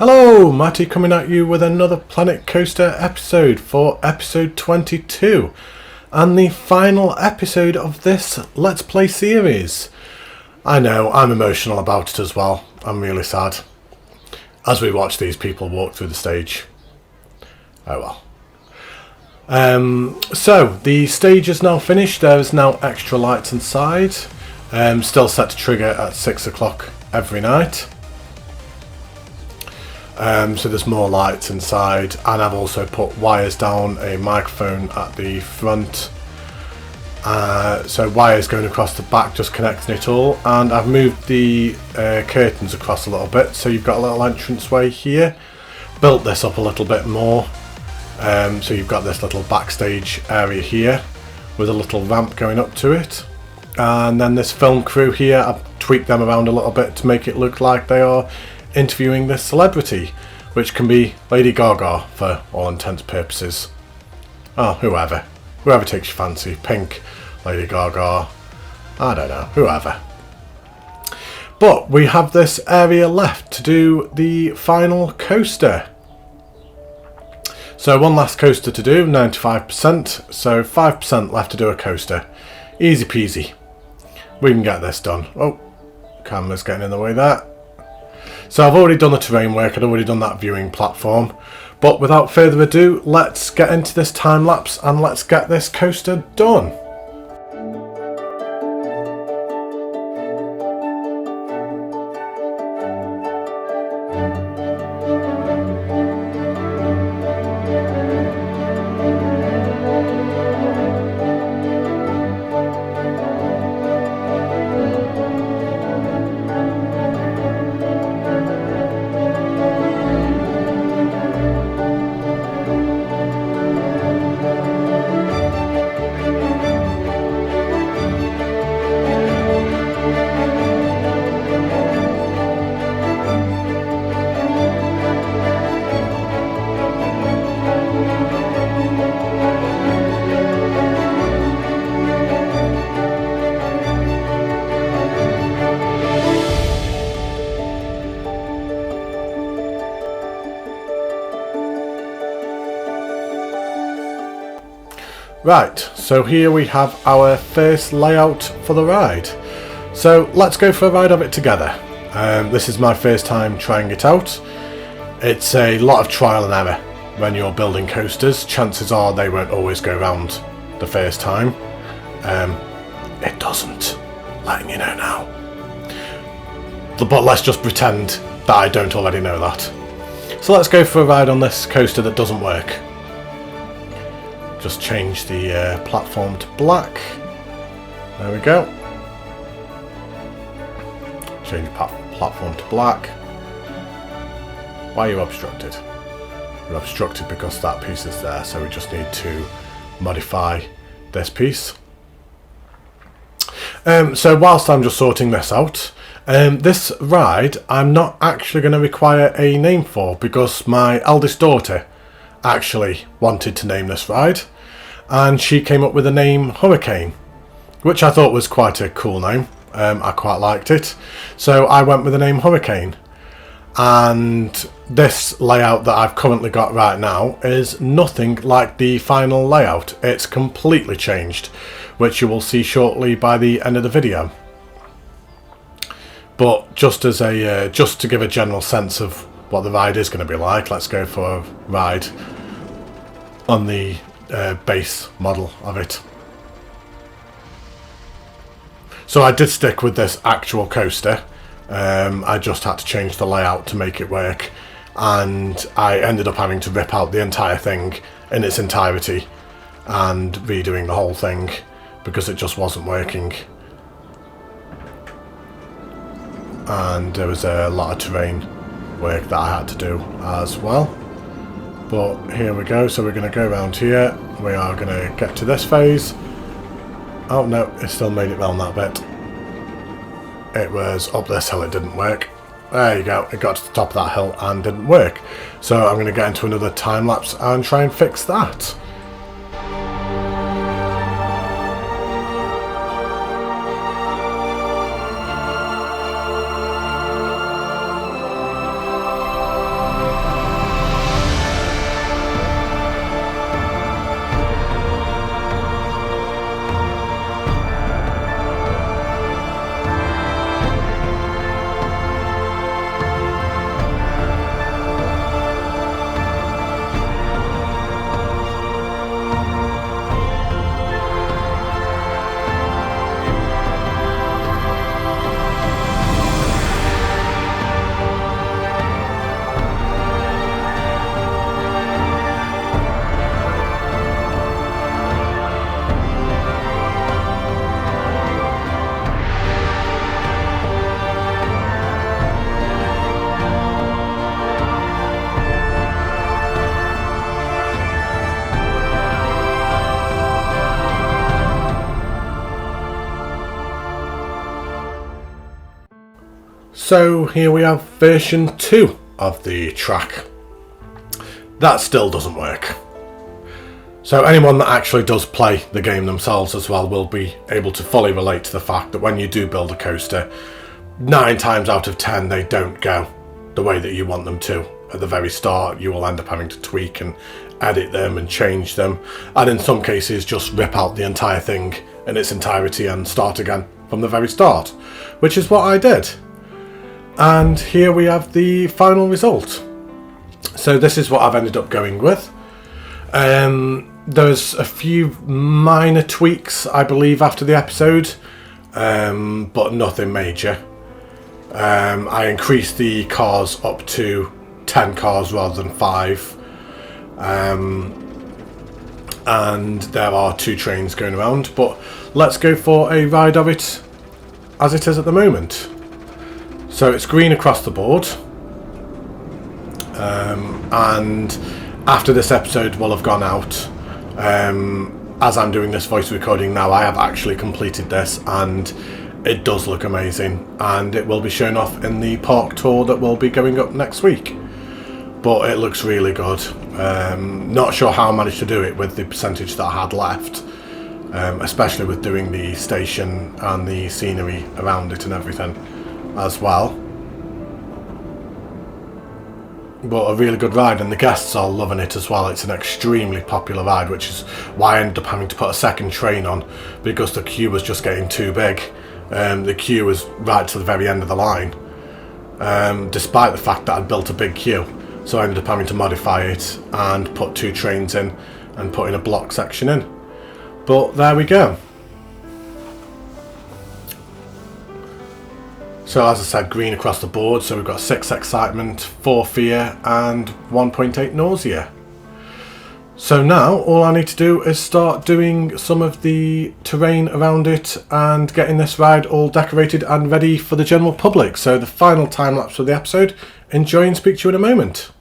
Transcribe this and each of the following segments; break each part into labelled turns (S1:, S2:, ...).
S1: Hello, Matty coming at you with another Planet Coaster episode for episode 22 and the final episode of this Let's Play series. I know, I'm emotional about it as well. I'm really sad as we watch these people walk through the stage. Oh well. So the stage is now finished. There is now extra lights inside. Still set to trigger at 6 o'clock every night. So there's more lights inside, and I've also put wires down a microphone at the front. So wires going across the back, just connecting it all, and I've moved the curtains across a little bit, so you've got a little entranceway here. Built this up a little bit more, so you've got this little backstage area here with a little ramp going up to it, and then this film crew here, I've tweaked them around a little bit to make it look like they are interviewing this celebrity, which can be Lady Gaga for all intents and purposes. Oh, whoever takes your fancy. Pink, Lady Gaga, I don't know, whoever. But we have this area left to do the final coaster. So one last coaster to do, 95%, so 5% left to do a coaster. Easy peasy. We can get this done. Oh, camera's getting in the way there. So I've already done the terrain work, I'd already done that viewing platform, but without further ado, let's get into this time lapse and let's get this coaster done. Right, so here we have our first layout for the ride. So let's go for a ride of it together. This is my first time trying it out. It's a lot of trial and error when you're building coasters. Chances are they won't always go round the first time. It doesn't, letting you know now. But let's just pretend that I don't already know that. So let's go for a ride on this coaster that doesn't work. Just change the platform to black. There we go. Change platform to black. Why are you obstructed? You're obstructed because that piece is there, so we just need to modify this piece. So whilst I'm just sorting this out, this ride I'm not actually going to require a name for because my eldest daughter actually wanted to name this ride, and she came up with the name Hurricane, which I thought was quite a cool name. I quite liked it, so I went with the name Hurricane. And this layout that I've currently got right now is nothing like the final layout. It's completely changed, which you will see shortly by the end of the video. But just as a just to give a general sense of what the ride is going to be like, let's go for a ride on the base model of it. So I did stick with this actual coaster. I just had to change the layout to make it work, and I ended up having to rip out the entire thing in its entirety and redoing the whole thing because it just wasn't working. And there was a lot of terrain work that I had to do as well. But here we go, so we're going to go around here. We are going to get to this phase. Oh no, it still made it round that bit. It was up this hill, it didn't work. There you go, it got to the top of that hill and didn't work. So I'm going to get into another time lapse and try and fix that. So here we have version 2 of the track. That still doesn't work. So anyone that actually does play the game themselves as well will be able to fully relate to the fact that when you do build a coaster, 9 times out of 10 they don't go the way that you want them to. At the very start, you will end up having to tweak and edit them and change them, and in some cases just rip out the entire thing in its entirety and start again from the very start, which is what I did. And here we have the final result. So this is what I've ended up going with. There's a few minor tweaks, I believe, after the episode, but nothing major. I increased the cars up to 10 cars rather than 5. And there are 2 trains going around, but let's go for a ride of it as it is at the moment. So it's green across the board, and after this episode will have gone out, as I'm doing this voice recording now, I have actually completed this and it does look amazing, and it will be shown off in the park tour that will be going up next week. But it looks really good. Not sure how I managed to do it with the percentage that I had left, especially with doing the station and the scenery around it and everything as well. But a really good ride, and the guests are loving it as well. It's an extremely popular ride, which is why I ended up having to put a second train on, because the queue was just getting too big. The queue was right to the very end of the line, despite the fact that I'd built a big queue. So I ended up having to modify it and put 2 trains in and put in a block section in. But there we go. So as I said, green across the board, so we've got 6 excitement, 4 fear and 1.8 nausea. So now all I need to do is start doing some of the terrain around it and getting this ride all decorated and ready for the general public. So the final time lapse of the episode. Enjoy and speak to you in a moment.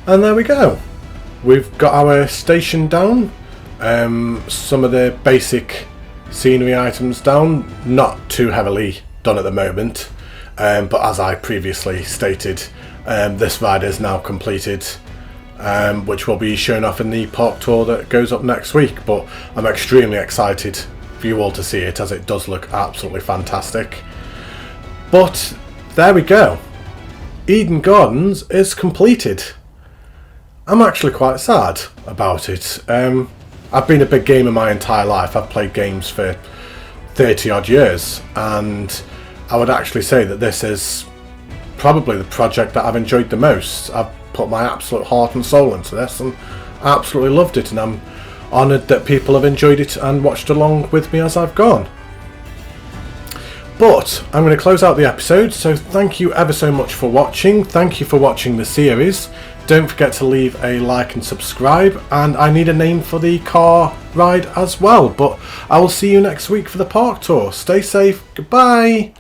S1: And there we go. We've got our station down. Some of the basic scenery items down, not too heavily done at the moment, but as I previously stated, this ride is now completed, which will be shown off in the park tour that goes up next week. But I'm extremely excited for you all to see it, as it does look absolutely fantastic. But there we go, Eden Gardens is completed. I'm actually quite sad about it. I've been a big gamer my entire life. I've played games for 30 odd years, and I would actually say that this is probably the project that I've enjoyed the most. I've put my absolute heart and soul into this and absolutely loved it, and I'm honoured that people have enjoyed it and watched along with me as I've gone. But I'm going to close out the episode, so thank you ever so much for watching. Thank you for watching the series. Don't forget to leave a like and subscribe, and I need a name for the car ride as well. But I will see you next week for the park tour. Stay safe. Goodbye.